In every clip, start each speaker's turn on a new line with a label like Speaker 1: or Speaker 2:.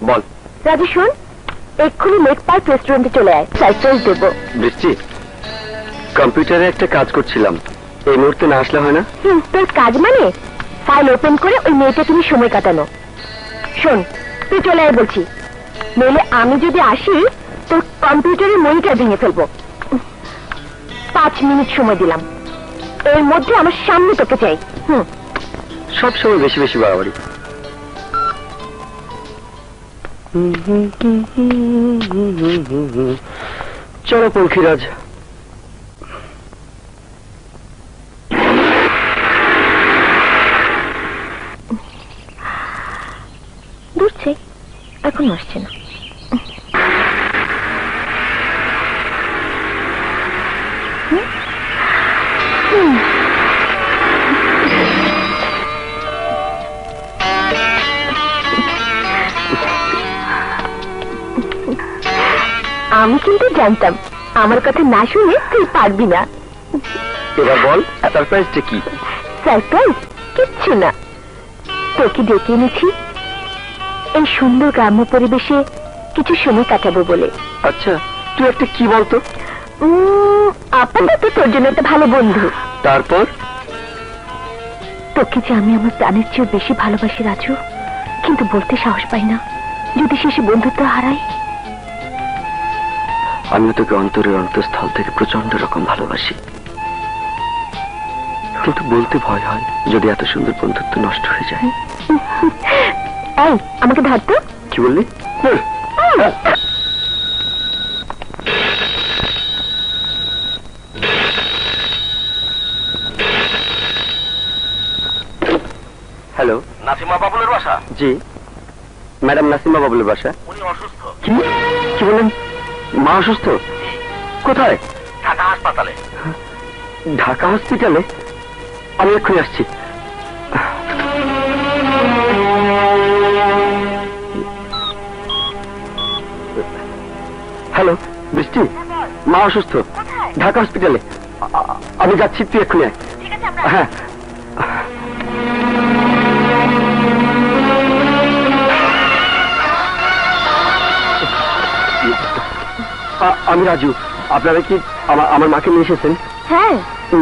Speaker 1: বল।
Speaker 2: রাজু শোন, এক্ষুনি lake park রেস্টুরেন্টে চলে আয়, সারপ্রাইজ দেবো।
Speaker 1: বৃষ্টি, কম্পিউটারে একটা কাজ করছিলাম, এই মুহূর্তে না আসলে হয় না?
Speaker 2: তোর কাজ মানে ফাইল ওপেন করে ওই মেয়েটা তুমি সময় কাটানো। শোন, তুই চলে আয় বলছি, নইলে আমি যদি আসি তোর কম্পিউটারের মনিটর ভেঙে ফেলবো। 5 মিনিট সময় দিলাম, এর মধ্যে আমার সামনে তোকে চাই।
Speaker 1: সব সময় বেশি বেশি বাড়াবাড়ি। চলো পঙ্খিরাজ।
Speaker 2: বুঝছে এখন আসছে না। আমি কিন্তু জানতাম আমার কথা না শুনে তুই পারবি না।
Speaker 1: এবার বল, সারপ্রাইজটা কি?
Speaker 2: সারপ্রাইজ কিচ্ছু না, তোকে ডেকে এনেছি এই সুন্দর গ্রাম্য পরিবেশে কিছু সময় কাটাবো বলে।
Speaker 1: আচ্ছা, তুই একটা কি বলতো?
Speaker 2: আপাতত তোর জন্য একটা ভালো বন্ধু।
Speaker 1: তারপর?
Speaker 2: তোকে যে আমি আমার প্রাণের চেয়ে বেশি ভালোবাসি রাজু, কিন্তু বলতে সাহস পাই না, যদি শেষে বন্ধুত্ব হারাই।
Speaker 1: আমি তোকে অন্তরের অন্তঃস্থল থেকে প্রচন্ড রকম ভালোবাসি, কিন্তু বলতে ভয় হয় যদি এত সুন্দর বন্ধুত্ব নষ্ট হয়ে যায়।
Speaker 2: এই আমাকে ধরতো।
Speaker 1: কি বললি? হ্যালো,
Speaker 3: নাসিমা বাবুলের বাসা?
Speaker 1: জি ম্যাডাম, নাসিমা বাবুলের বাসা।
Speaker 3: উনি অসুস্থ।
Speaker 1: কি বলেন? মা অসুস্থ? কোথায়?
Speaker 3: ঢাকা হাসপাতালে।
Speaker 1: ঢাকা হসপিটালে? আমি এক্ষুনি আসছি। হ্যালো বৃষ্টি, মা অসুস্থ, ঢাকা হসপিটালে। আমি যাচ্ছি, তুই এক্ষুনি আয়। হ্যাঁ। আমি রাজু, আপনারা কি আমার মাকে নিয়ে এসেছেন?
Speaker 2: হ্যাঁ।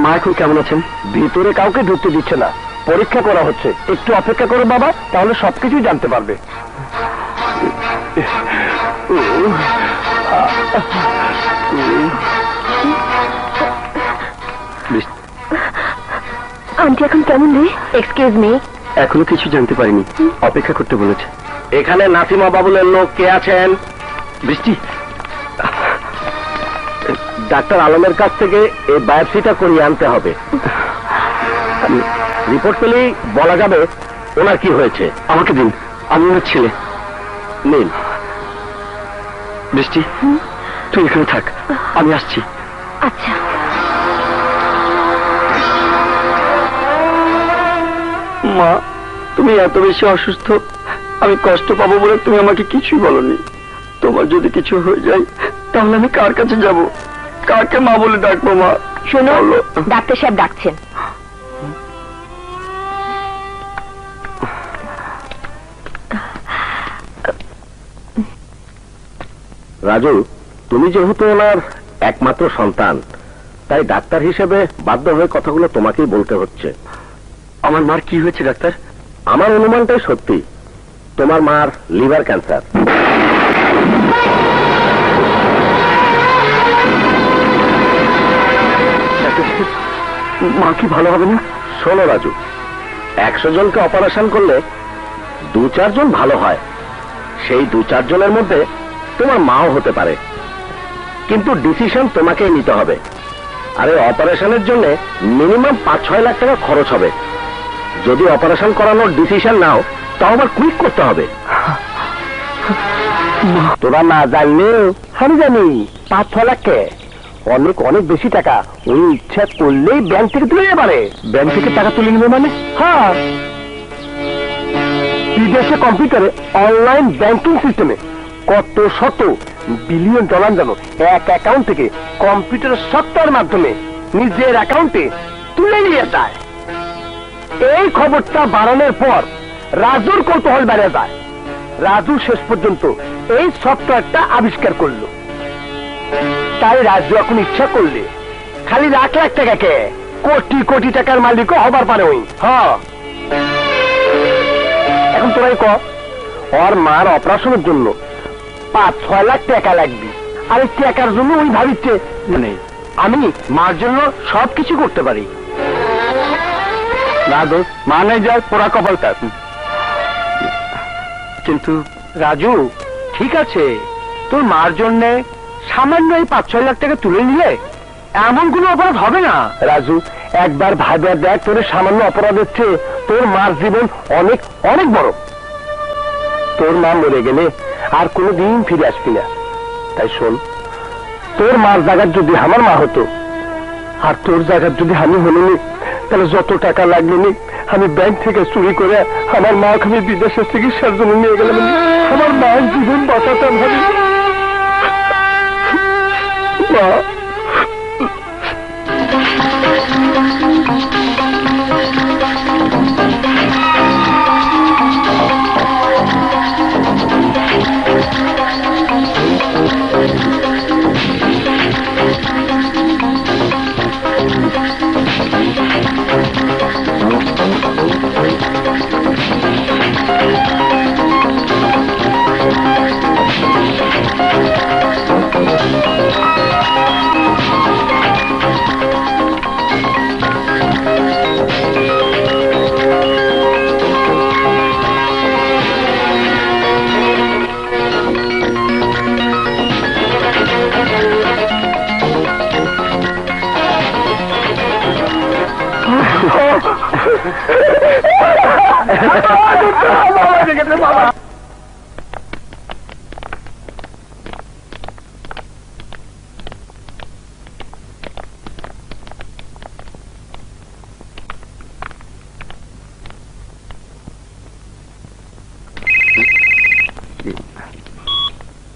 Speaker 1: মা এখন কেমন আছেন? ভিতরে কাউকে ঢুকতে দিচ্ছে না, পরীক্ষা করা হচ্ছে, একটু অপেক্ষা করো বাবা, তাহলে সবকিছুই জানতে পারবে।
Speaker 2: আন্টি এখন কেমন রে? Excuse me.
Speaker 1: এখনো কিছু জানতে পারিনি, অপেক্ষা করতে বলেছে।
Speaker 3: এখানে নাসিমা বাবুলের লোক কে আছেন?
Speaker 1: বৃষ্টি, ডাক্তার আলমের কাছ থেকে এই বায়োপসিটা করিয়ে আনতে হবে।
Speaker 3: রিপোর্ট পেলেই বলা যাবে ওনার কি হয়েছে।
Speaker 1: আমাকে দিন, আমি ওনার ছেলে।
Speaker 3: নিন।
Speaker 1: বৃষ্টি, তুই এখানে থাক, আমি আসছি।
Speaker 2: আচ্ছা।
Speaker 1: মা, তুমি এত বেশি অসুস্থ, আমি কষ্ট পাবো বলে তুমি আমাকে কিছুই বলনি। তোমার যদি কিছু হয়ে যায় তাহলে আমি কার কাছে যাব, কাকে মা বলে ডাকবো? মা
Speaker 2: শোনো, ডাক্তার সাহেব ডাকছেন।
Speaker 3: রাজু, তুমি যেহেতু ওনার একমাত্র সন্তান, তাই ডাক্তার হিসেবে বাধ্য হয়ে কথাগুলো তোমাকেই বলতে হচ্ছে।
Speaker 1: আমার মার কি হয়েছে ডাক্তার?
Speaker 3: আমার অনুমানটাই সত্যি, তোমার মার লিভার ক্যান্সার।
Speaker 1: মা কি ভালো হবে না?
Speaker 3: শোনো রাজু, 100 জনকে অপারেশন করলে 2-4 জন ভালো হয়, সেই 2-4 জনের মধ্যে তোমার মাও হতে পারে, কিন্তু ডিসিশন তোমাকেই নিতে হবে। আর এই অপারেশনের জন্য মিনিমাম 5-6 লাখ টাকা খরচ হবে। যদি অপারেশন করানোর ডিসিশন নাও তাও আবার কুইক করতে হবে। তোরা না জানলেও আমি জানি, 5-6 লাখ অনেক অনেক বেশি টাকা। ওই ইচ্ছা করলেই ব্যাংক থেকে তুলে নিতে পারে।
Speaker 1: ব্যাংক থেকে টাকা তুলে নেবে মানে?
Speaker 3: হ্যাঁ, বিদেশে কম্পিউটারে অনলাইন ব্যাংকিং সিস্টেমে কত শত বিলিয়ন ডলার যেন এক অ্যাকাউন্ট থেকে কম্পিউটারের সফটওয়্যার মাধ্যমে নিজের অ্যাকাউন্টে তুলে নিয়ে যায়। এই খবরটা বাড়ানোর পর রাজুর কৌতূহল বেড়ে যায়। রাজু শেষ পর্যন্ত এই সফটওয়্যারটা আবিষ্কার করলো। তাই রাজু এখন ইচ্ছা করলে খালি লাখ লাখ টাকাকে কোটি কোটি টাকার মালিকও হবার পারে ওই। হ্যাঁ, এখন তোরাই ক, ওর মার অপারেশনের জন্য 5-6 লাখ টাকা লাগবে, আর এই টাকার জন্য ওই ভাবিচ্ছে মানে আমি মার জন্য সবকিছু করতে পারি। না দোষ, মা নাই যায় পোড়া কপালটা। কিন্তু রাজু, ঠিক আছে, তোর মার জন্য সামান্য এই 5-6 লাখ টাকা তুলে নিলে এমন কোনো অপরাধ হবে না। রাজু, একবার ভাবে দেখ, তোর সামান্য অপরাধের চেয়ে তোর মার জীবন অনেক অনেক বড়। তোর মা মরে গেলে আর কোনোদিন ফিরে আসবি না। তাই শোন, তোর মার জায়গার যদি আমার মা হতো আর তোর জায়গার যদি আমি হলিনি, তাহলে যত টাকা লাগলো নি আমি ব্যাংক থেকে চুরি করে আমার মা আমি বিদেশে চিকিৎসার জন্য নিয়ে গেলাম। আমার মায়ের জীবন বাঁচাতাম ভাবি। মা,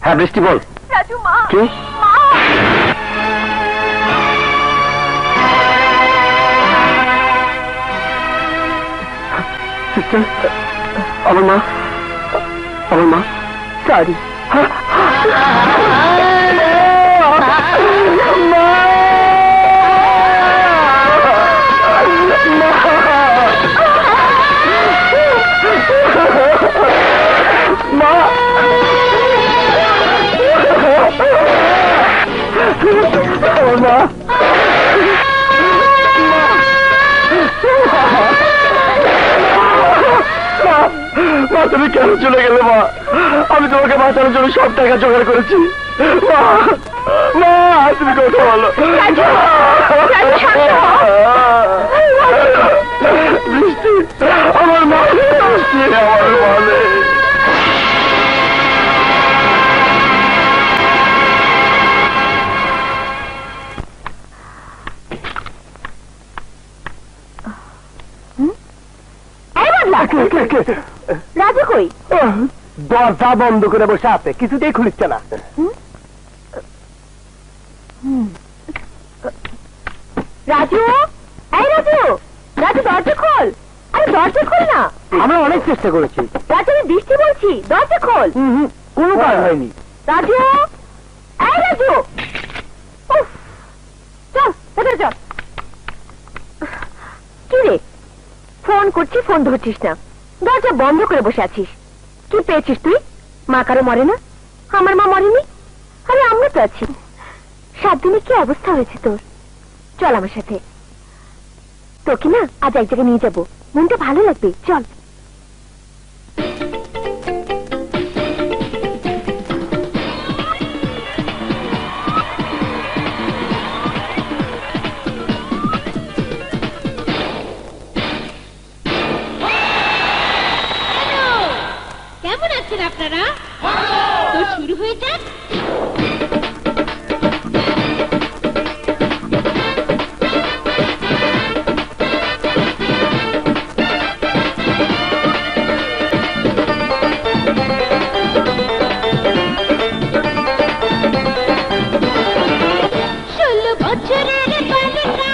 Speaker 3: হ্যাঁ বৃষ্টি বল।
Speaker 2: রাজু, মা,
Speaker 3: কি?
Speaker 2: মা।
Speaker 1: আমার মা, আমার মা,
Speaker 2: সরি।
Speaker 1: মা, তুমি কেন চলে গেলে মা? আমি তোমাকে বাঁচানোর জন্য সব টাকা জোগাড় করেছি। মা, মা, তুমি কথা বলো। বৃষ্টি, আমার মা, বৃষ্টি, আমার বলে।
Speaker 2: রাজু কই?
Speaker 3: দরজা বন্ধ করে বসে আছে, কিছুতেই খুলিচ্ছে না।
Speaker 2: রাজু, এই রাজু, রাজু দরজা খোল। আরে দরজা খোল না।
Speaker 3: আমরা অনেক চেষ্টা করেছি।
Speaker 2: রাজু, আমি বৃষ্টি বলছি, দরজা খোল।
Speaker 3: কোনো কাজ হয়নি।
Speaker 2: রাজু, এই রাজু, উফ, চল ভেতরে চল। কি রে, ফোন করছি, ফোন ধরছিস না, দরজা বন্ধ করে বসে আছিস। কি পেয়েছিস তুই? মা কারো মরে না? আমার মা মরেনি? আরে আমরা তো আছি। 7 দিনে কি অবস্থা হয়েছে তোর? চল আমার সাথে, তোকে না আজ এক জায়গায় নিয়ে যাবো, মনটা ভালো লাগবে, চল।
Speaker 4: কেমন আছেন আপনারা? তো শুরু হয়ে যাক। বছরের বালিকা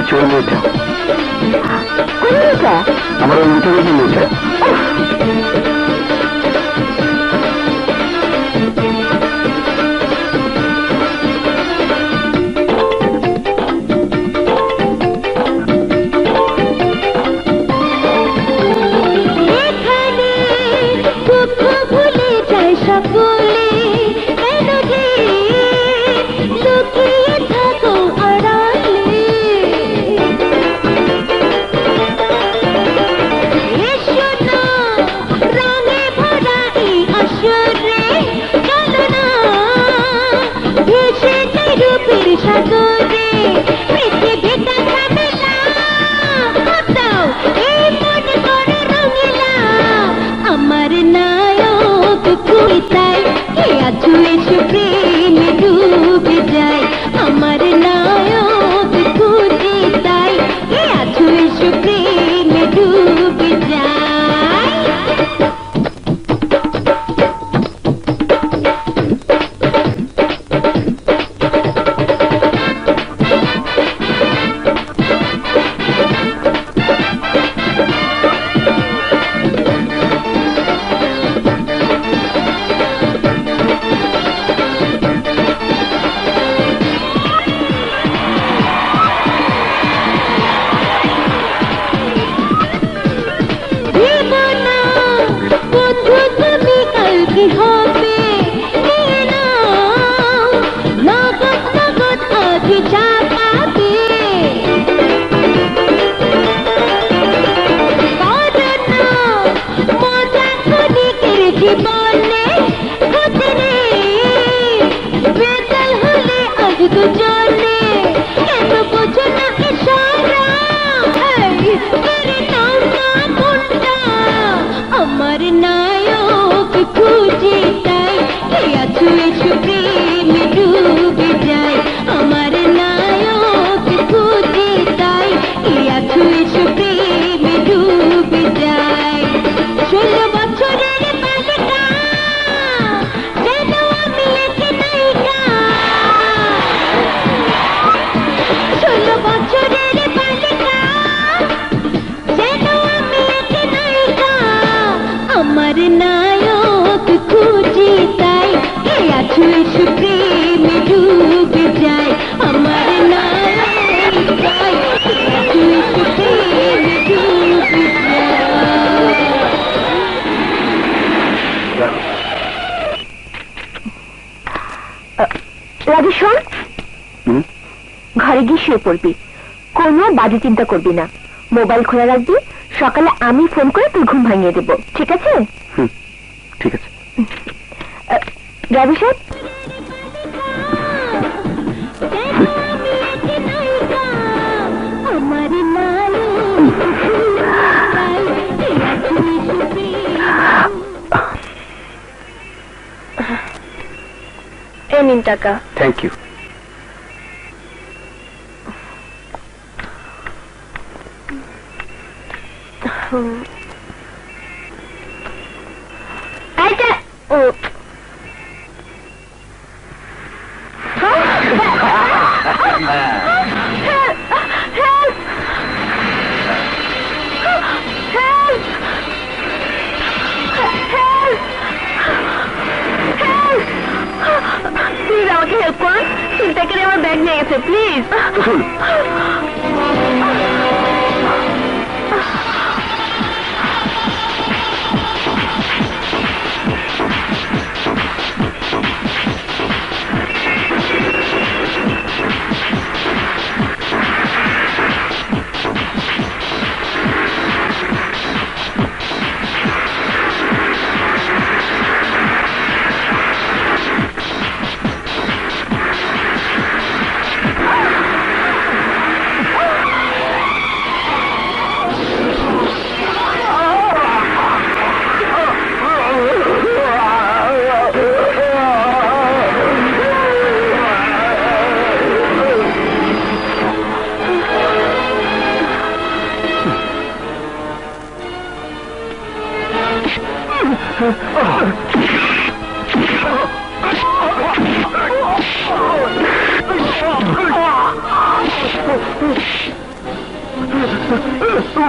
Speaker 3: দেখেছি ওই মেয়েটা,
Speaker 2: কোন মেয়েটা?
Speaker 3: আমার ওই মেয়েটা দেখে মেয়েটা।
Speaker 4: এখানে দুঃখ ভুলে যায় সকলে, কেন যে লুকিয়ে থাকো আড়ালে। এসো না রঙে ভরা এই আসরে, চলো না ভেসে যাই রূপের সাগরে। পৃথিবীটা ঝামেলা, কোথাও এই মন করে রঙিলা। আমার নায়ক কবিতায় কে আছো এসো প্রেমে ডুবে যায়। আমার নায়ক কবিতায় কে আছো এসো প্রেমে ডুবে যায়। ভেবো না বন্ধু তুমি কাল কি হবে, নিয়ে নাও নগদ নগদ আজ যা পাবে। করো না মজা ক্ষণিকের জীবনে, খুঁজরে বেতাল হলে আজ দুজনে। কেন বোঝো না ইশারা, এই করে নাও না মনটা। আমার নায়ক খুঁজে তাই কে আছো এসো প্রেমে ডুবে যায়। আমার নায়ক খুঁজে তাই কে আছো এসো প্রেমে ডুবে যায়। 16 বছরের বালিকা যেন আমি এক নায়িকা। 16 বছরের বালিকা যেন আমি এক নায়িকা। আমার নায়ক খুঁজে তাই কে আছো এসো প্রেমে ডুবে যায়। আমার নায়ক তাই কে আছো এসো প্রেমে ডুবে যায়।
Speaker 2: রাজু শোন,
Speaker 3: হুম?
Speaker 2: ঘরে গিয়ে শুয়ে পড়বি, কোনো বাজে চিন্তা করবি না, মোবাইল খোলা রাখবি। সকালে আমি ফোন করে তুই ঘুম ভাঙিয়ে দেবো, ঠিক আছে?
Speaker 3: হুম, ঠিক আছে।
Speaker 2: রাজু সাহেব,
Speaker 4: আমার
Speaker 2: এ নিন টাকা।
Speaker 3: Thank you.
Speaker 2: এইটা ও প্লিজ আমাকে হেল্প করুন, চিন্তাকারী আমার ব্যাগ নিয়ে গেছে, প্লিজ।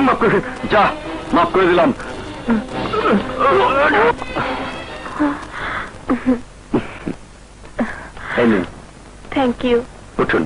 Speaker 1: মাফ করে যা, মাফ করে দিলাম। এই নিন,
Speaker 2: থ্যাংক ইউ।
Speaker 1: উঠুন।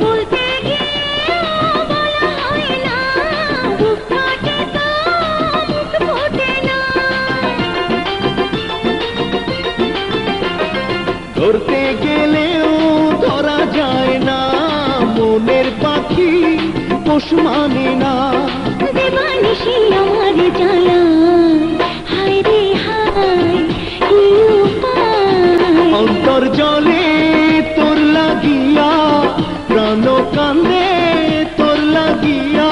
Speaker 4: বলতে গিয়েও বলা হয় না, বুক ফাটে তো মুখ ফোটে না।
Speaker 5: ধরতে গেলেও ধরা যায় না, মনের পাখি পোষ মানে না।
Speaker 4: দেবানিশি আমার জ্বালায়, হায় রে হায়, কি উপায়।
Speaker 5: অন্তর জলে তোর লাগিয়া, প্রাণ কান্দে তোর লাগিয়া।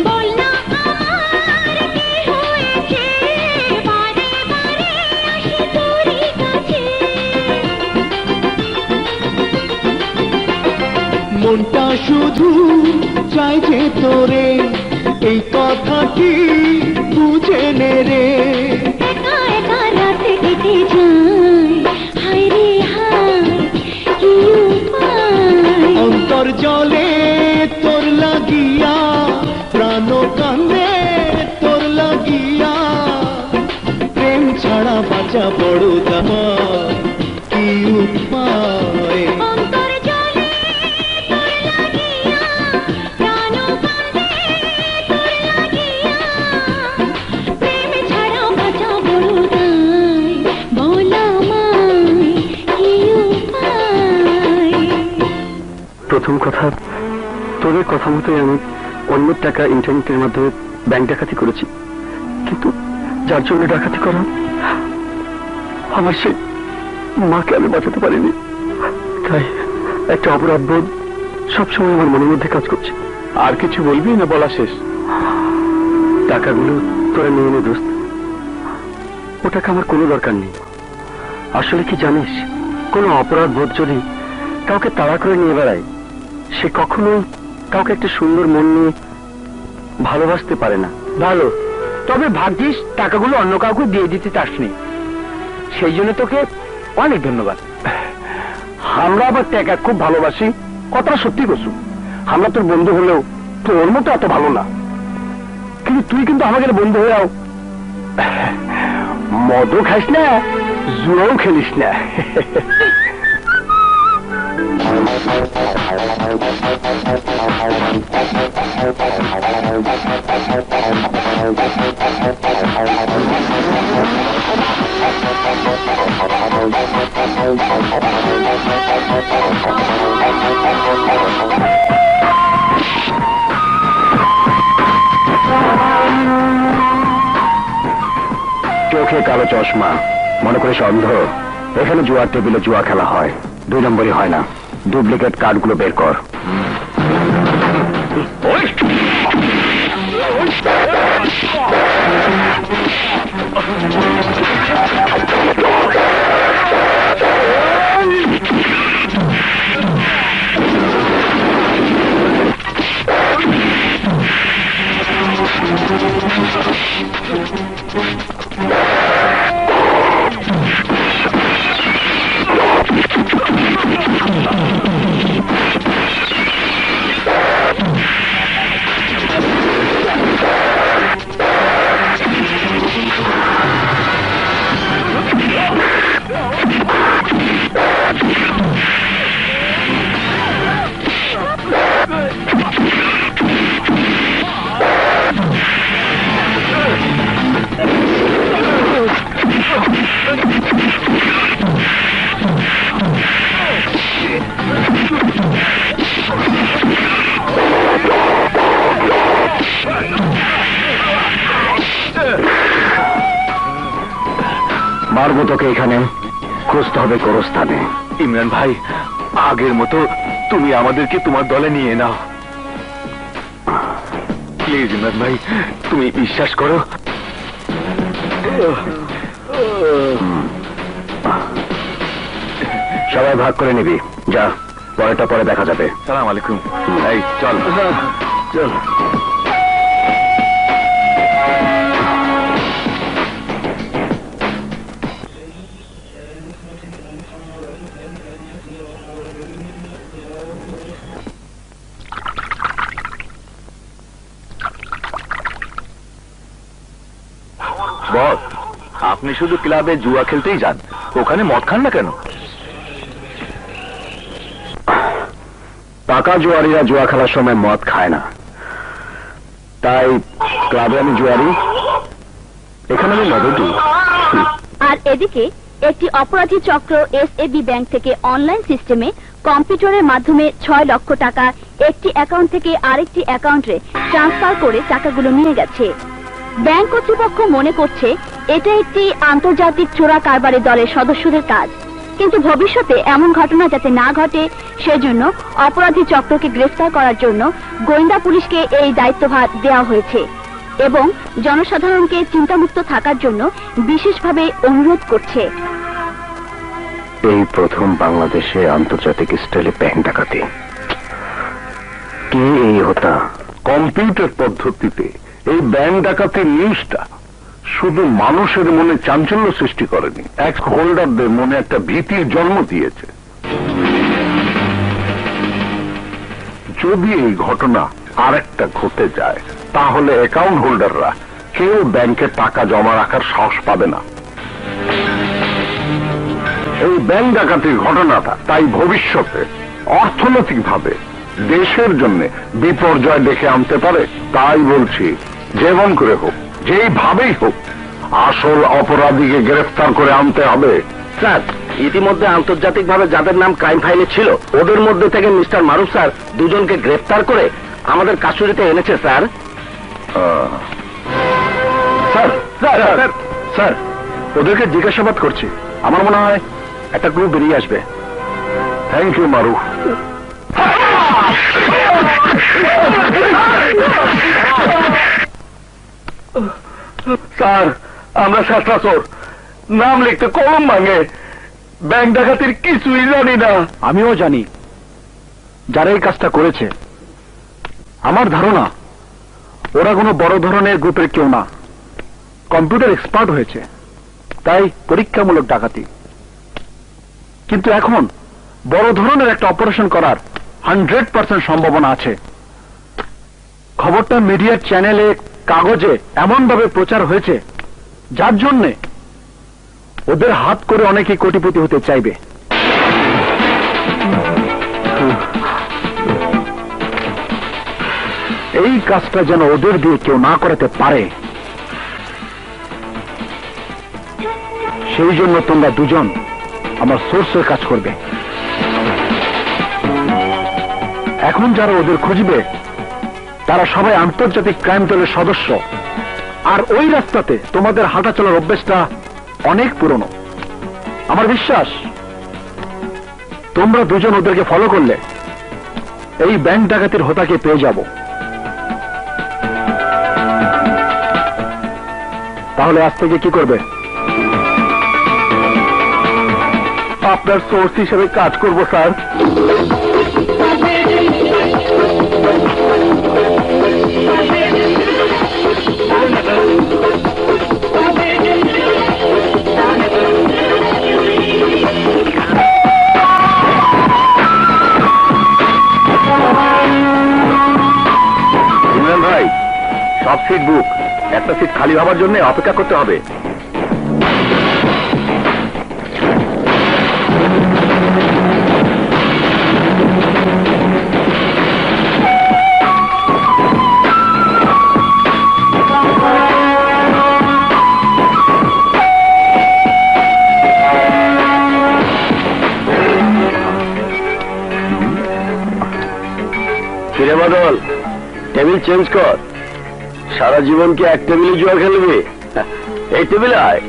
Speaker 4: বল না আমার কি হয়েছে, বারে বারে আসি তোরই কাছে।
Speaker 5: মনটা শুধু চাই যে তোরে, এই কথাটি বুঝে নে রে।
Speaker 4: একা একা রাত কেটে যায়, হায় রে হায়, কি উপায়।
Speaker 5: অন্তর জলে তোর লাগিয়া, প্রাণ কান্দে তোর লাগিয়া। প্রেম ছাড়া বাঁচা বড় দায়, কি উপায়।
Speaker 4: অন্তর জলে তোর লাগিয়া, প্রাণ কাঁদে তোর লাগিয়া। প্রেম ছাড়া বাঁচা বড় দায়, বল আমায় কি উপায়।
Speaker 1: প্রথম কথা, তোদের কথা মতোই আমি অন্যের টাকা ইন্টারনেটের মাধ্যমে ব্যাংক ডাকাতি করেছি, কিন্তু যার জন্য ডাকাতি করা, আমার সেই মাকে আমি বাঁচাতে পারিনি। তাই একটা অপরাধ বোধ সবসময় আমার মনের মধ্যে কাজ করছে। আর কিছু বলবি না বলা শেষ? টাকাগুলো তোরা নিয়ে নে দোস্ত, ও টাকা আমার কোনো দরকার নেই। আসলে কি জানিস, কোনো অপরাধ বোধ যদি কাউকে তাড়া করে নিয়ে বেড়ায়, সে কখনো কাউকে একটা সুন্দর মন নিয়ে ভালোবাসতে পারে না। ভালো, তবে ভাগ্যিস টাকাগুলো অন্য কাউকে দিয়ে দিতে চাসনি, সেই জন্য তোকে অনেক ধন্যবাদ। আমরা আবার টাকা খুব ভালোবাসি, কথাটা সত্যি কসু। আমরা তোর বন্ধু হলেও তোর মতো এত ভালো না, কিন্তু তুই কিন্তু আমাদের বন্ধু হয়েও মদও খাইস না, জুয়াও খেলিস না। চোখে কালো চশমা, মনে করে অন্ধ। এখানে জুয়ার টেবিলে জুয়া খেলা হয়, 2 নম্বরই হয় না। ডুপ্লিকেট কার্ডগুলো বের কর।
Speaker 3: মারবো তোকে এখানে, খুঁজতে হবে গোরস্থানে।
Speaker 6: ইমরান ভাই, আগের মতো তুমি আমাদেরকে তোমার দলে নিয়ে নাও প্লিজ। ইমরান ভাই, তুমি বিশ্বাস করো।
Speaker 3: সবাই ভাগ করে নিবি, যা, পরেটা পরে দেখা যাবে।
Speaker 6: সালাম আলাইকুম। এই চল
Speaker 3: চল।
Speaker 6: বস, আপনি শুধু ক্লাবে জুয়া খেলতেই যান, ওখানে মদ খান না কেন?
Speaker 3: পাকা জুয়ারিরা জুয়া খেলার সময় মদ খায় না, তাই ক্লাবে আমি জুয়ারি, এখানে আমি লবেটি।
Speaker 2: আর এদিকে একটি অপরাধী চক্র এসএবি ব্যাংক থেকে অনলাইন সিস্টেমে কম্পিউটারের মাধ্যমে 6 লক্ষ টাকা একটি অ্যাকাউন্ট থেকে আরেকটি অ্যাকাউন্টে ট্রান্সফার করে টাকাগুলো নিয়ে গেছে। ব্যাংক কর্তৃপক্ষ মনে করছে এটা একটি আন্তর্জাতিক চোরা কারবারি দলের সদস্যদের কাজ, কিন্তু ভবিষ্যতে এমন ঘটনা যাতে না ঘটে সেজন্য অপরাধী চক্রকে গ্রেফতার করার জন্য গোয়েন্দা পুলিশকে এই দায়িত্বভার দেওয়া হয়েছে এবং জনসাধারণকে চিন্তামুক্ত থাকার জন্য বিশেষভাবে অনুরোধ করছে।
Speaker 3: এই প্রথম বাংলাদেশে আন্তর্জাতিক স্টাইলে ব্যাংক ডাকাতি। কে এই হতা?
Speaker 6: কম্পিউটার পদ্ধতিতে এই ব্যাংক ডাকাতির নিউজটা শুধু মানুষের মনে চাঞ্চল্য সৃষ্টি করেনি, এক্স হোল্ডারদের মনে একটা ভীতির জন্ম দিয়েছে। যদি এই ঘটনা আরেকটা ঘটে যায় তাহলে অ্যাকাউন্ট হোল্ডাররা কেউ ব্যাংকে টাকা জমা রাখার সাহস পাবে না। এই ব্যাংক ডাকাতির ঘটনাটা তাই ভবিষ্যতে অর্থনৈতিকভাবে দেশের জন্য বিপর্যয় ডেকে আনতে পারে। তাই বলছি, যেমন করে হোক, যেইভাবেই হোক, আসল অপরাধীকে গ্রেফতার করে আনতে হবে।
Speaker 3: স্যার, ইতিমধ্যে আন্তর্জাতিকভাবে যাদের নাম ক্রাইম ফাইলে ছিল ওদের মধ্যে থেকে মিস্টার মারুফ স্যার দুজনকে গ্রেফতার করে আমাদের কাস্টডিতে এনেছে স্যার।
Speaker 6: স্যার স্যার স্যার, ওদেরকে জিজ্ঞাসাবাদ করছি, আমার মনে হয় একটা ক্লু বেরিয়ে আসবে। Thank you Maruf. স্যার, আমরা শাস্ত্রাচর, নাম লিখতে কলম ভাঙে, ব্যাংক ডাকাতির কিছুই জানি না।
Speaker 3: আমিও জানি যারা এই কাজটা করেছে। আমার ধারণা ওরা কোনো বড় ধরনের গ্রুপের কেউ না, কম্পিউটার এক্সপার্ট হয়েছে, তাই পরীক্ষামূলক ডাকাতি। কিন্তু এখন বড় ধরনের একটা অপারেশন করার 100% সম্ভাবনা আছে। খবরটা মিডিয়ার চ্যানেলে, কাগজে এমন ভাবে প্রচার হয়েছে যার জন্যে ওদের হাত করে অনেকেই কোটিপতি হতে চাইবে। এই কাজটা যেন ওদের দিয়ে কেউ না করাতে পারে, সেই জন্য তোমরা দুজন আমার সোর্সের কাজ করবে। এখন যারা ওদের খুঁজবে তারা সবাই আন্তর্জাতিক ক্রাইম দলের সদস্য, আর ওই রাস্তাতে তোমাদের হাঁটা চলার অভ্যেসটা অনেক পুরনো। আমার বিশ্বাস তোমরা দুজন ওদেরকে ফলো করলে এই ব্যাংক ডাকাতির হোতাকে পেয়ে যাব। তাহলে আজ থেকে কি করবে?
Speaker 6: আপনার সোর্স হিসেবে কাজ করব স্যার।
Speaker 3: ইমরান ভাই, সব সিট বুক, একটা সিট খালি হওয়ার জন্য অপেক্ষা করতে হবে। ফিরে বদল, টেবিল চেঞ্জ কর। সারা জীবন কি এক টেবিলে জুয়া খেলবি? এই টেবিলে আয়।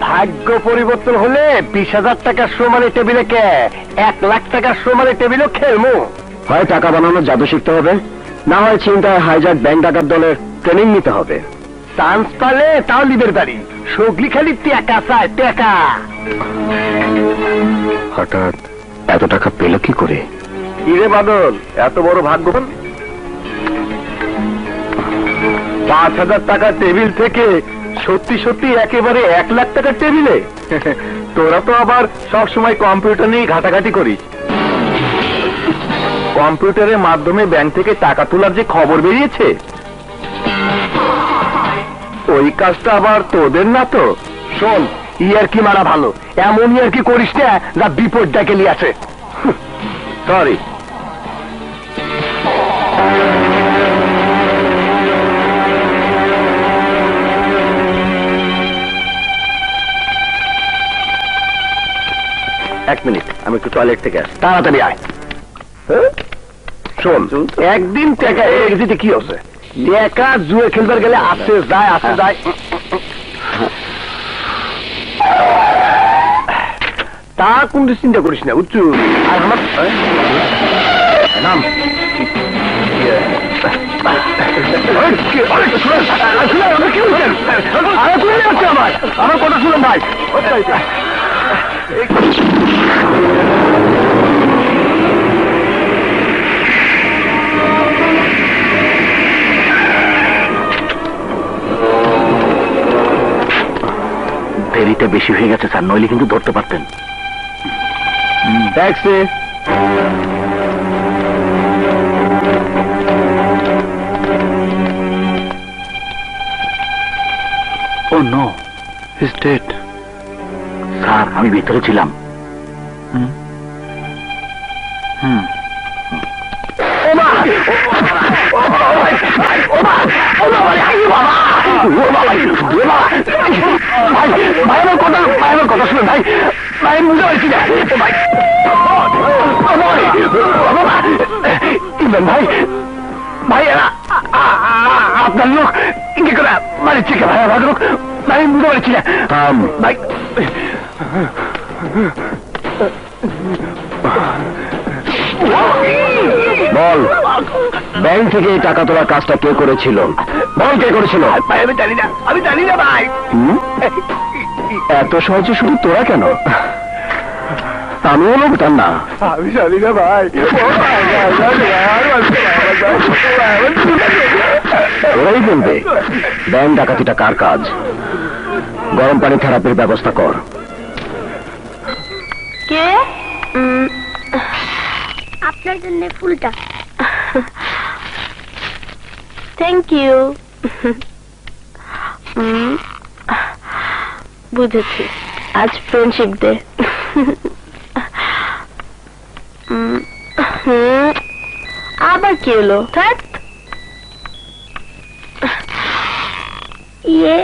Speaker 3: ভাগ্য পরিবর্তন হলে 20,000 টাকার সমানে টেবিলে কে 1 লাখ টাকার সমানে টেবিলও খেলবো। হয় টাকা বানানোর জাদু শিখতে হবে, না হয় চিন্তায় হাইজাক ব্যাংক ডাকাত দলের ট্রেনিং নিতে হবে। চান্স পালে তাও লিবের বাড়ি, সগলি খালি টাকা চায় টাকা। হঠাৎ এত টাকা পেল কি করে? কিরে বাদল, এত বড় ভাগ্যবান? 5,000 টাকার টেবিল থেকে সত্যি সত্যি একেবারে 1 লাখ টাকার টেবিলে? তোরা তো আবার সব সময় কম্পিউটার নিয়ে ঘাটাঘাটি করিস। কম্পিউটারের মাধ্যমে ব্যাংক থেকে টাকা তোলার যে খবর বেরিয়েছে, ওই কাজটা আবার তোদের না তো? শোন, ইয়ার কি মারা ভালো, এমন ইয়ার কি করিস না যা বিপদ ডেকে নিয়ে আছে। সরি। এক মিনিট, আমি একটু টয়লেট থেকে আসি, তাড়াতাড়ি আয়। শোন, একদিন টাকা এক্সিটে কি হচ্ছে? টাকা জুয়ে খেলবার গেলে আসতে যায় আসতে যায়। তা কোন চিন্তা করিস না, বুঝছো? আর আমার নাম আমার কথা শুনুন ভাই। দেরিটা বেশি হয়ে গেছে স্যার, নইলে কিন্তু ধরতে পারতেন। Taxi. Oh no, he is dead. Sir, আমি ভিতরে ছিলাম। কথা শুনে ভাই, ভাই বুঝতে পারছি না ভাই। ইমরান ভাই, ভাই আপনার লোক কি করে মারিচ্ছে কে ভাই? আমার লোক ভাই বুঝতে পারছি না ভাই। বল, ব্যাংক থেকে টাকা তোলার কাজটা কে করেছিল? বল, কে করেছিল? ভাই আমি জানি না, আমি জানি না ভাই। এত সহজে শুধু তোরা কেন? আমিও লোকটার না। আমি জানি না ভাই। ওরাই বলবে ব্যাংক ডাকাতিটা কার কাজ। গরম পানি থেরাপির ব্যবস্থা কর।
Speaker 2: কে?
Speaker 4: আপনার জন্য ফুলটা।
Speaker 2: Thank you. বুঝেছি, আজ ফ্রেন্ডশিপ ডে। আবার কি হলো?
Speaker 4: ইয়ে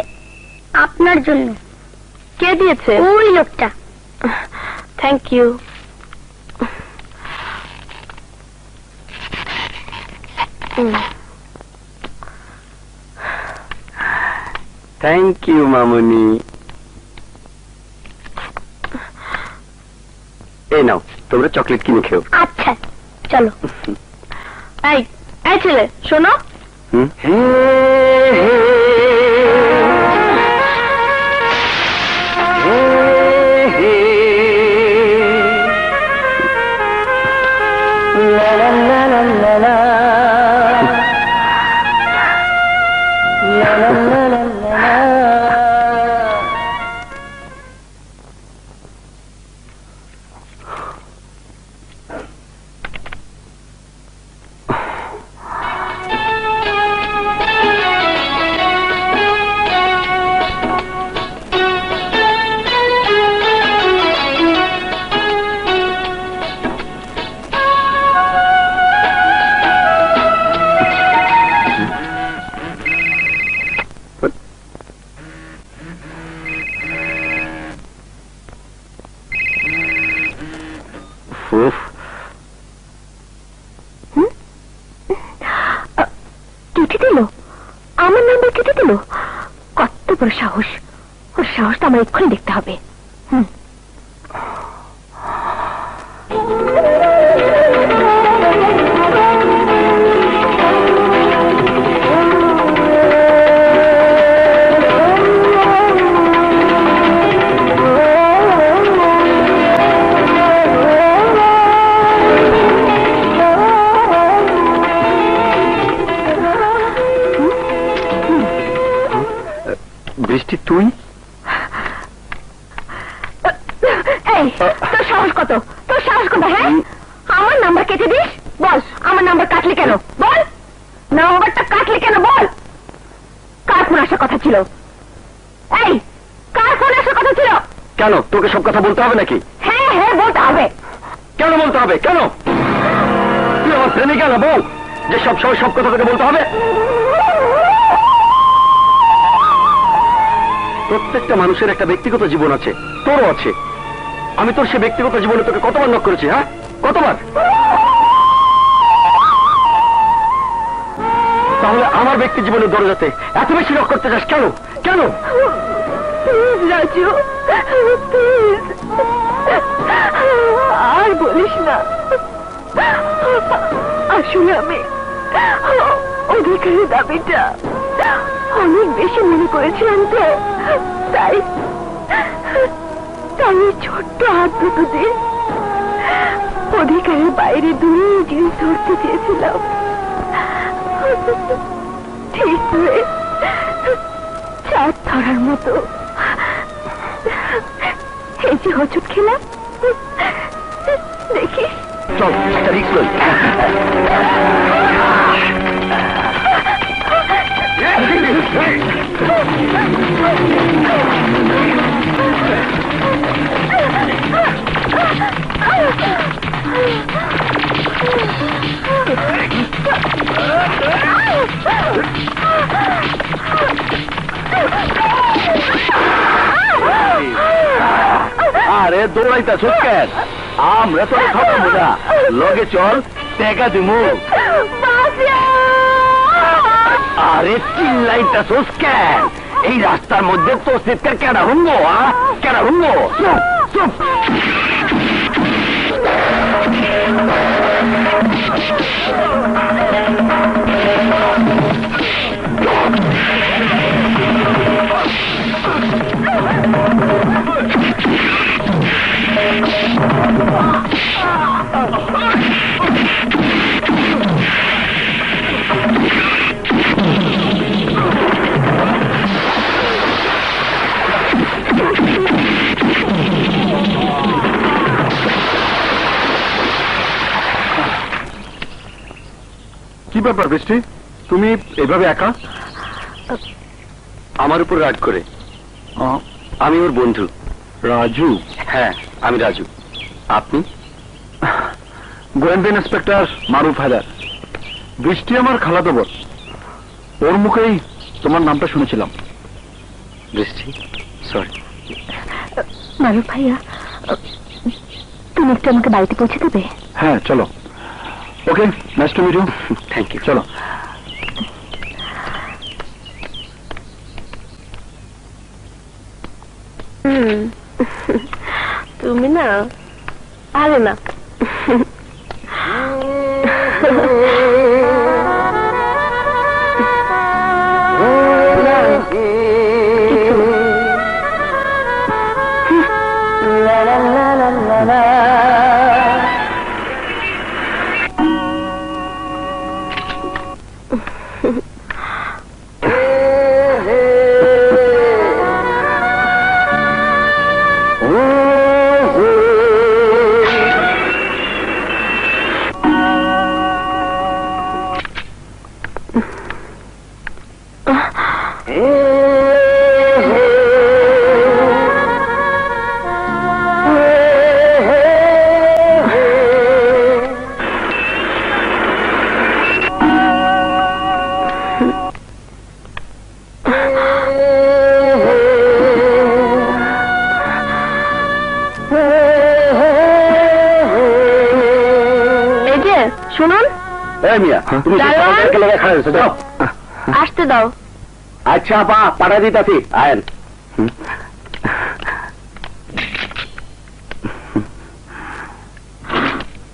Speaker 4: আপনার জন্য।
Speaker 2: কে দিয়েছে?
Speaker 4: ওই লোকটা।
Speaker 2: Thank you.
Speaker 1: থ্যাংক ইউ মামুনি। এই নাও, তোমরা চকলেট কিনে খেও।
Speaker 4: আচ্ছা চলো।
Speaker 2: এই এই ছেলে শোনো। চিঠি দিল? আমার নাম্বার চিঠি দিল? কত বড় সাহস! ওর সাহসটা আমার এক্ষুনি দেখতে হবে।
Speaker 1: বৃষ্টি, তুই?
Speaker 2: এই, তোর সাহস কত? তোর সাহস কত? হ্যাঁ, আমার নাম্বার কেটে দিস? বল, আমার নাম্বার কাটলি কেন? বল, নাম্বারটা কাটলি কেন? বল, কার ফোন আসার কথা ছিল? এই, কার ফোন আসার কথা ছিল?
Speaker 1: কেন, তোকে সব কথা বলতে হবে নাকি?
Speaker 2: হ্যাঁ হ্যাঁ, বলতে হবে।
Speaker 1: কেন বলতে হবে? কেন? তুই আমার প্রেমিকা না বউ যে সব সময় সব কথা তোকে বলতে হবে? প্রত্যেকটা মানুষের একটা ব্যক্তিগত জীবন আছে, তোরও আছে। আমি তোর সে ব্যক্তিগত জীবনে তোকে কতবার নক করেছি? হ্যাঁ, কতবার? তাহলে আমার ব্যক্তি জীবনের দরজাতে এত বেশি নক করতে চাস কেন? কেন?
Speaker 2: রাজু, প্লিজ, আর বলিস না। আসলে আমি অধিকারের দাবিটা অনেক বেশি মনে করেছিলাম, তো তাই তাই এই ছোট্ট হাত দুটো দিয়ে অধিকারের বাইরে দূরে জিনিস ধরতে চেয়েছিলাম। ঠিক হয়ে চাঁদ ধরার মতো এই যে হোঁচট খেলাম, দেখিস।
Speaker 1: চল, একটা রিস্ক লই।
Speaker 3: আরে দৌড়াইতা কেন? আমরা তো খাবো না, লগে চল, টেকা দিমু। আরে চিল্লাইতা কেন? এই রাস্তার মধ্যে তো চিৎকার কেনা হুঙ্গো? কেনা হুঙ্গো? চুপ চুপ।
Speaker 6: কি ব্যাপার বৃষ্টি, তুমি এভাবে একা?
Speaker 1: আমার উপর রাগ করে। আমি ওর বন্ধু।
Speaker 6: রাজু?
Speaker 1: হ্যাঁ, আমি রাজু। আপনি?
Speaker 6: গোয়েন্দা ইন্সপেক্টর মারুফ হায়দার। বৃষ্টি আমার খালাতো বোন, ওর মুখেই তোমার নামটা শুনেছিলাম।
Speaker 1: বৃষ্টি, সরি।
Speaker 2: মারুফ ভাইয়া, তুমি একটু আমাকে বাড়িতে পৌঁছে দেবে?
Speaker 6: হ্যাঁ চলো। Okay, nice to meet you.
Speaker 1: Thank you.
Speaker 6: চলো।
Speaker 2: তুমি না, আরে না, শুনুন।
Speaker 3: এই মিয়া, তুমি
Speaker 2: দারোয়ান!
Speaker 3: লেগে খাড়া হয়েছো, যাও।
Speaker 2: আসতে দাও।
Speaker 3: আচ্ছা আপা, পাঠা দিতাছি, আয়েন।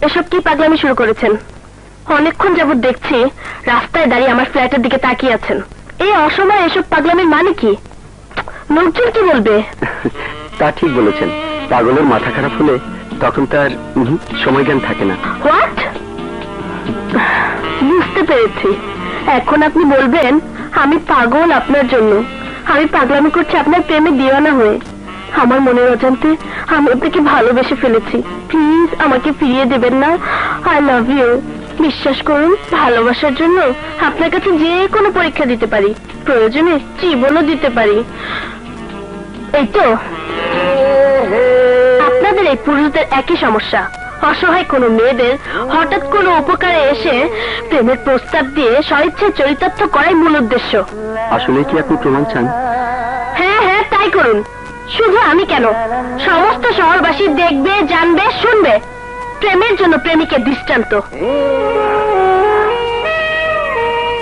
Speaker 2: এসব কি পাগলামি শুরু করেছেন? অনেকক্ষণ যাবত দেখছি রাস্তায় দাঁড়িয়ে আমার ফ্ল্যাটের দিকে তাকিয়ে আছেন। এই অসময়ে এসব পাগলামির মানে কি? লোকজন কি বলবে?
Speaker 1: তা ঠিক বলেছেন, পাগলের মাথা খারাপ হলে তখন তার সময় জ্ঞান থাকে না।
Speaker 2: হোয়াট? বুঝতে পেরেছি। এখন আপনি বলবেন আমি পাগল আপনার জন্য, আমি পাগলামি করছি আপনার প্রেমে দিওয়ানা হয়ে। আমার মনের অজান্তে আমি আপনাকে ভালোবেসে ফেলেছি। প্লিজ আমাকে ফিরিয়ে দেবেন না। I love you. বিশ্বাস করুন, ভালোবাসার জন্য আপনার কাছে যে কোনো পরীক্ষা দিতে পারি, প্রয়োজনে জীবনও দিতে পারি। এই তো আপনাদের এই পুরুষদের একই সমস্যা। অসহায় কোনো মেয়েদের হঠাৎ কোনো উপকারে এসে প্রেমের প্রস্তাব দিয়ে স্বইচ্ছায় চরিতার্থ করাই মূল উদ্দেশ্য।
Speaker 1: আসলে কি আপনি প্রমাণ চান?
Speaker 2: হ্যাঁ হ্যাঁ, তাই করুন। শুধু আমি কেন, সমস্ত শহরবাসী দেখবে, জানবে, শুনবে প্রেমের জন্য প্রেমিকের দৃষ্টান্ত।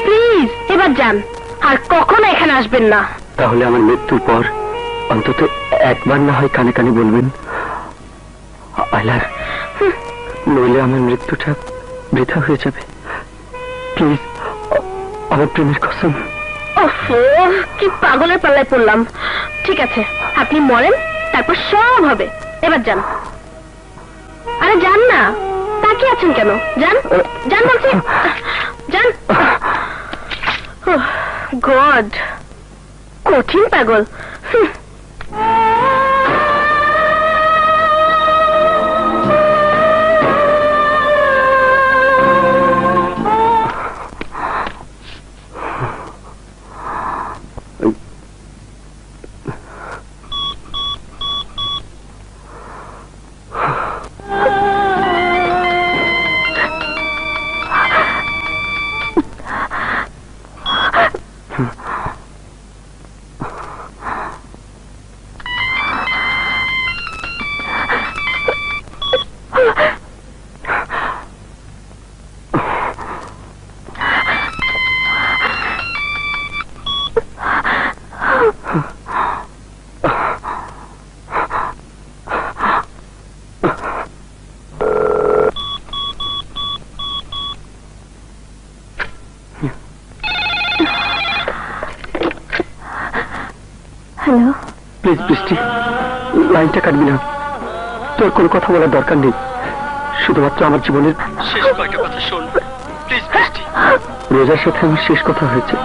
Speaker 2: প্লিজ এবার যান, আর কখনো এখানে আসবেন না।
Speaker 1: তাহলে আমার মৃত্যুর পর অন্তত একবার না হয় কানে কানে বলবেন আই লাভ, নইলে আমার মৃত্যুটা বৃথা হয়ে যাবে। প্লিজ, আমার প্রেমের কসম।
Speaker 2: ওফো, কি পাগলের পাল্লায় পড়লাম। ঠিক আছে, আপনি মরেন, তারপর সব হবে। এবার যান। আরে যান না, তাকিয়ে আছেন কেন? যান যান বলছি, যান। গড, কঠিন পাগল। হ্যালো,
Speaker 1: প্লিজ বৃষ্টি, লাইনটা কাটবি না। তোর কোনো কথা বলার দরকার নেই, শুধুমাত্র আমার জীবনের শেষ কয়েকটা কথা শোন প্লিজ বৃষ্টি। রোজার সাথে আমার শেষ কথা হয়েছে।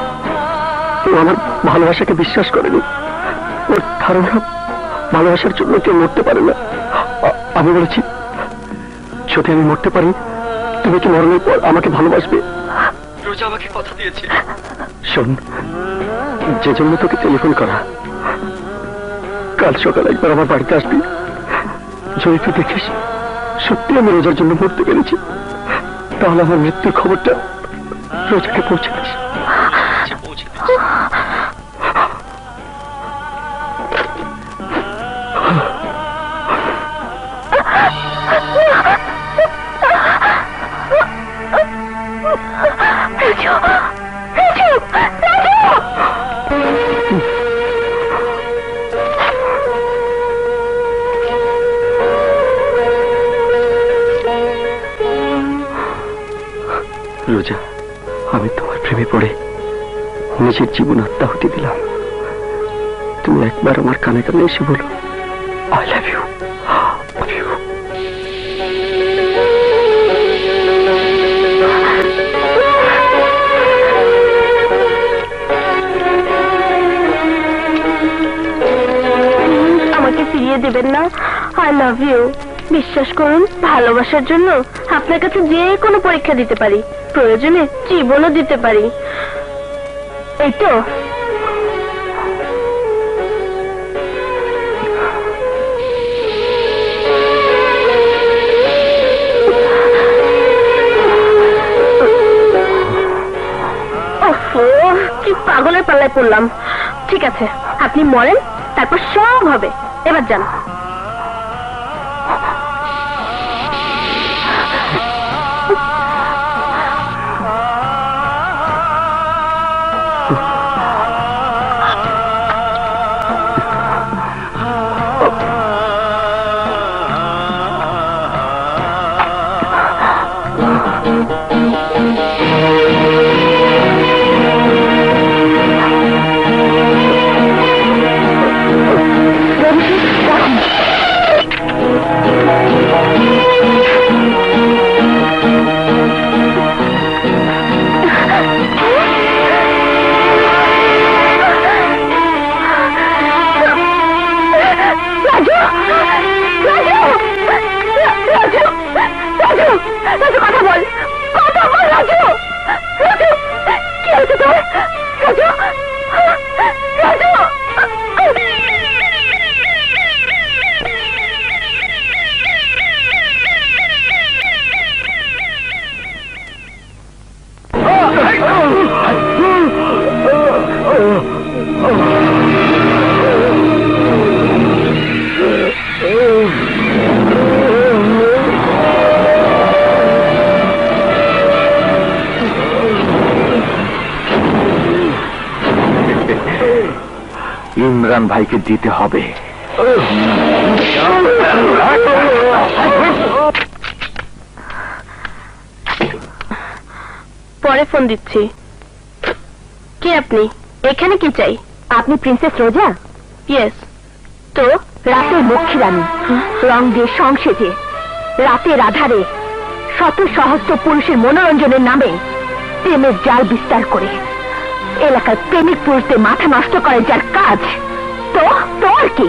Speaker 1: ও আমার ভালোবাসাকে বিশ্বাস করেনি। ওর ধারণা ভালোবাসার জন্য কেউ মরতে পারে না। আমি বলেছি যদি আমি মরতে পারি তুমি কি মরণের পর আমাকে ভালোবাসবে? রোজা আমাকে কথা দিয়েছে। শোন, যে জন্য তোকে টেলিফোন করা, কাল সকালে একবার আমার বাড়িতে আসবি। যদি তুই দেখিস সত্যি আমি রোজার জন্য মরতে পেরেছি, তাহলে আমার মৃত্যুর খবরটা রোজাকে পৌঁছে দিস। রোজা, আমি তোমার প্রেমে পড়ে নিজের জীবন আত্মাহুতি দিলাম। তুমি একবার আমার কানে কানে এসে বলো I love you, love you.
Speaker 2: আমাকে ফিরিয়ে দেবেন না। I love you. বিশ্বাস করুন, ভালোবাসার জন্য আপনার কাছে যে কোনো পরীক্ষা দিতে পারি, প্রয়োজনে জীবনও দিতে পারি। এই তো ওফো, কি পাগলের পাল্লায় পড়লাম। ঠিক আছে, আপনি মরেন, তারপর সব হবে। এবার যান।
Speaker 3: ইমরান ভাইকে দিতে হবে।
Speaker 2: পরে ফোন দিচ্ছি। কে আপনি? এখানে কি চাই? আপনি প্রিন্সেস রোজা? ইয়েস। তো রাতের লক্ষ্মী রানী, রং দিয়ে সংসেজে রাতের আধারে শত সহস্র পুরুষের মনোরঞ্জনের নামে প্রেমের জাল বিস্তার করে এলাকার প্রেমিক পুরুষদের মাথা নষ্ট করে যার কাজ, তো তো আর কি?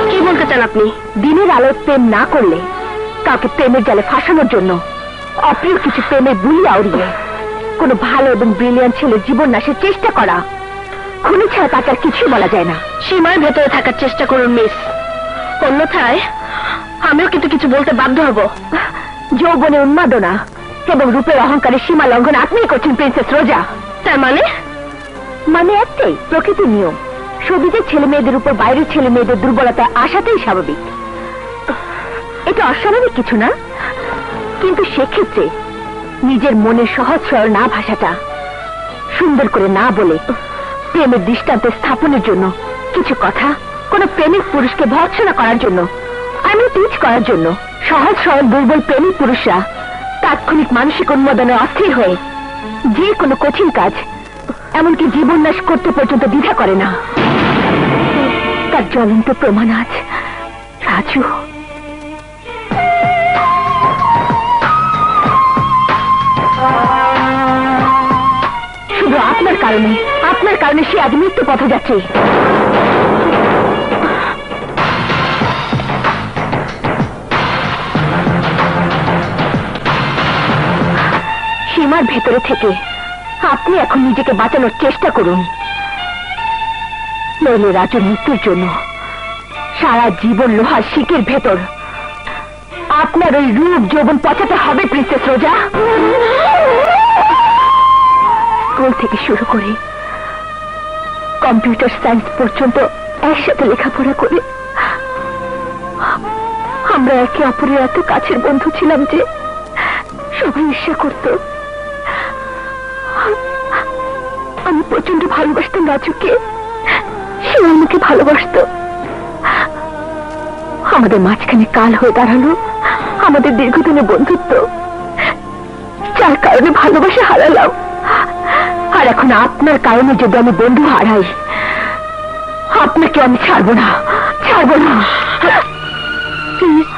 Speaker 2: কি বলতে চান আপনি? দিনের আলোয় প্রেম না করলে কাউকে প্রেমের জালে ফাঁসানোর জন্য অপ্রিয় কিছু প্রেমের বুলি আউড়িয়ে কোনো ভালো এবং ব্রিলিয়ান্ট ছেলের জীবন নাশের চেষ্টা করা, খুনি ছাড়া তাকে আর কিছু বলা যায় না। সীমার ভেতরে থাকার চেষ্টা করুন মিস, অন্যথায় আমিও কিন্তু কিছু বলতে বাধ্য হব। যৌবনে উন্মাদনা এবং রূপের অহংকারের সীমা লঙ্ঘন আপনিই করছেন প্রিন্সেস রোজা। তার মানে একটাই, প্রকৃতির নিয়ম। সবিজের ছেলে মেয়েদের উপর বাইরের ছেলে মেয়েদের দুর্বলতা আসাতেই স্বাভাবিক। এটা অস্বাভাবিক কিছু না, কিন্তু সেক্ষেত্রে নিজের মনের সহজ সরল না ভাষাটা সুন্দর করে না বলে প্রেমের দৃষ্টান্ত স্থাপনের জন্য কিছু কথা কোন প্রেমিক পুরুষকে ভর্ৎসনা করার জন্য, আমি টিচ করার জন্য সহজ সরল দুর্বল প্রেমিক পুরুষরা তাৎক্ষণিক মানসিক উন্মাদনে অস্থির হয়ে যে কোনো কঠিন কাজ, এমনকি জীবন নাশ করতে পর্যন্ত দ্বিধা করে না। তার জ্বলন্ত প্রমাণ আজ রাজু। শুধু আপনার কারণে সে আজ মৃত্যু পথে যাচ্ছে। সীমার ভেতরে থেকে আপনি এখন নিজেকে বাঁচানোর চেষ্টা করুন, নইলে রাজুর মৃত্যুর জন্য সারা জীবন লোহার শিকের ভেতর আপনার ওই রূপ যৌবন পচাতে হবে প্রিন্সেস রোজা। স্কুল থেকে শুরু করে কম্পিউটার সায়েন্স পর্যন্ত একসাথে লেখাপড়া করে আমরা একে অপরের এত কাছের বন্ধু ছিলাম যে সবাই ঈর্ষা করত। আমি প্রচন্ড ভালোবাসতাম রাজুকে, সে আমাকে ভালোবাসত। আমাদের মাঝখানে কাল হয়ে দাঁড়ালো আমাদের দীর্ঘদিনের বন্ধুত্ব, যার কারণে ভালোবাসা হারালাম। আর এখন আপনার কারণে যদি আমি বন্ধু হারাই, আপনাকে আমি ছাড়বো না। প্লিজ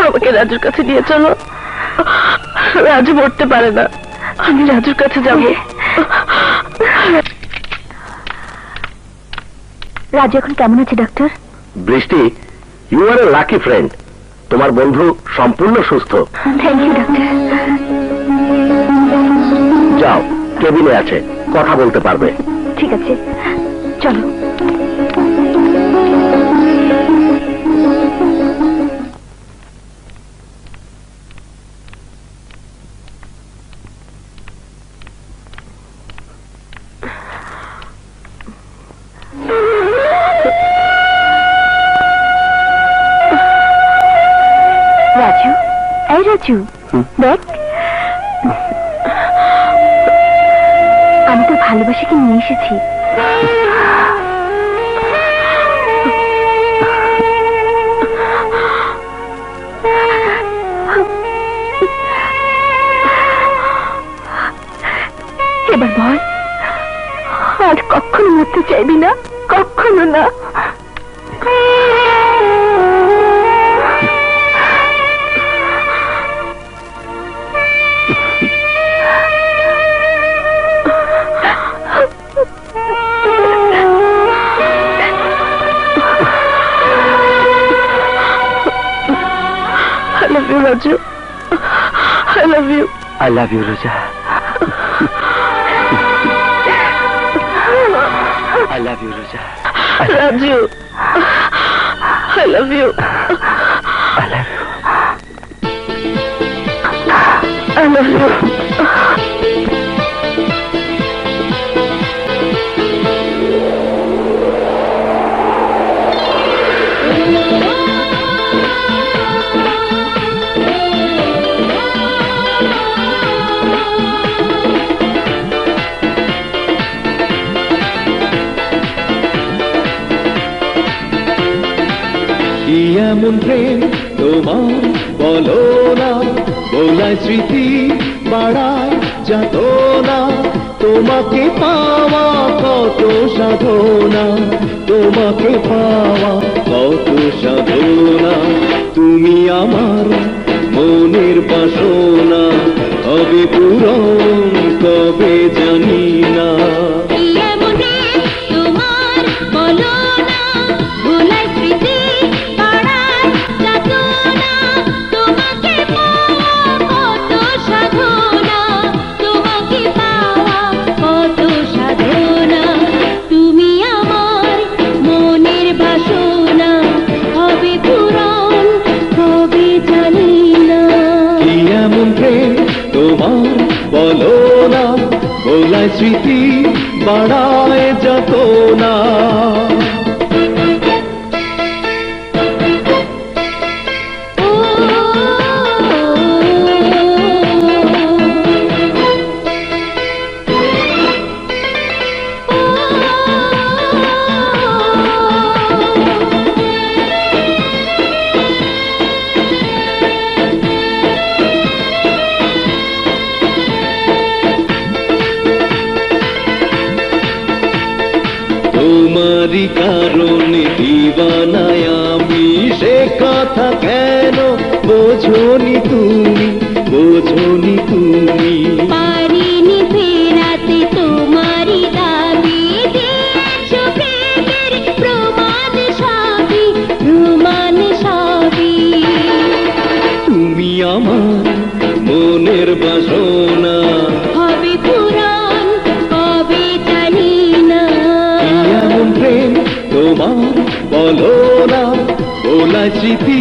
Speaker 2: আমাকে রাজুর কাছে নিয়ে চলো। রাজু মরতে পারে না, আমি রাজুর কাছে যাব। রাজু এখন কেমন আছে doctor?
Speaker 3: Brishti, you are a lucky friend. তোমার বন্ধু সম্পূর্ণ সুস্থ।
Speaker 2: Thank you doctor.
Speaker 3: যাও, কেবিনে আছে, কথা বলতে পারবে।
Speaker 2: ঠিক আছে, চলো। রাজু, এই রাজু, দেখ আমি তোর ভালোবাসাকে নিয়ে এসেছি। এবার বল, আর কখনো মরতে চাইবি না? কখনো না? I love you, Raju. I love you.
Speaker 3: I love you, Roja. I love you, Roja.
Speaker 2: Raju, I love you.
Speaker 3: I love you.
Speaker 2: I love you.
Speaker 5: এমন প্রেম তোমার বলো না, বলায় স্মৃতি বাড়ায় যাত না, তোমাকে পাওয়া কত সাধনা, তোমাকে পাওয়া কত সাধনা, তুমি আমার মনের বাসনা, কবে পূরণ কবে জানি না।
Speaker 4: এমন প্রেম তোমার বলো না, ভোলায় স্মৃতি বাড়ায় যাত না, তোমাকে পাওয়া কত সাধনা, তোমাকে পাওয়া কত সাধনা, তুমি আমার মনের বাসনা, হবে পূরণ কবে জানি না।
Speaker 5: কি এমন প্রেম তোমার বলো না, ভোলায় স্মৃতি বাড়ায় যাত না। তোমারই কারণে দিবানায় আমি, সে কথা কেন বোঝনি তুমি, বোঝনি তুমি।
Speaker 4: পারিনি ফেরাতে তোমারই দাবি, দিয়েছো প্রেমের প্রমাণ সবই, প্রমাণ সবই।
Speaker 5: তুমি আমার মনের বাসনা,
Speaker 4: হবে পূরণ কবে জানি না।
Speaker 5: কি এমন প্রেম তোমার বলো না, ভোলায় স্মৃতি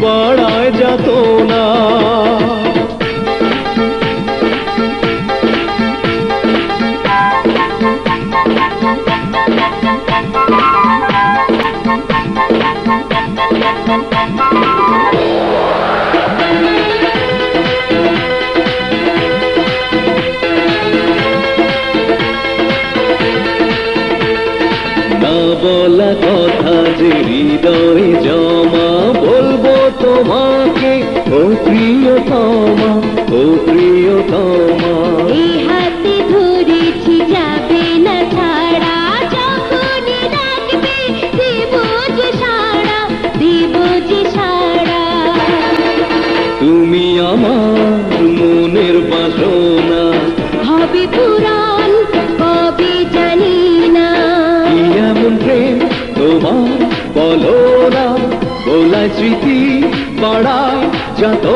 Speaker 5: বাড়ায় যাত না। না বলা কথা যে হৃদয়ে জমা, বলবো তোমাকে ও প্রিয়তমা, ও প্রিয়তমা।
Speaker 4: এই হাতে ধরেছি যাবে না ছাড়া, যখনই ডাকবে দেব যে সাড়া, দেব যে সাড়া।
Speaker 5: তুমি আমার মনের বাসনা,
Speaker 4: হবে পূরণ কবে জানি না।
Speaker 5: কি এমন প্রেম তোমার বলো না, ভোলায় স্মৃতি বাড়ায় যাত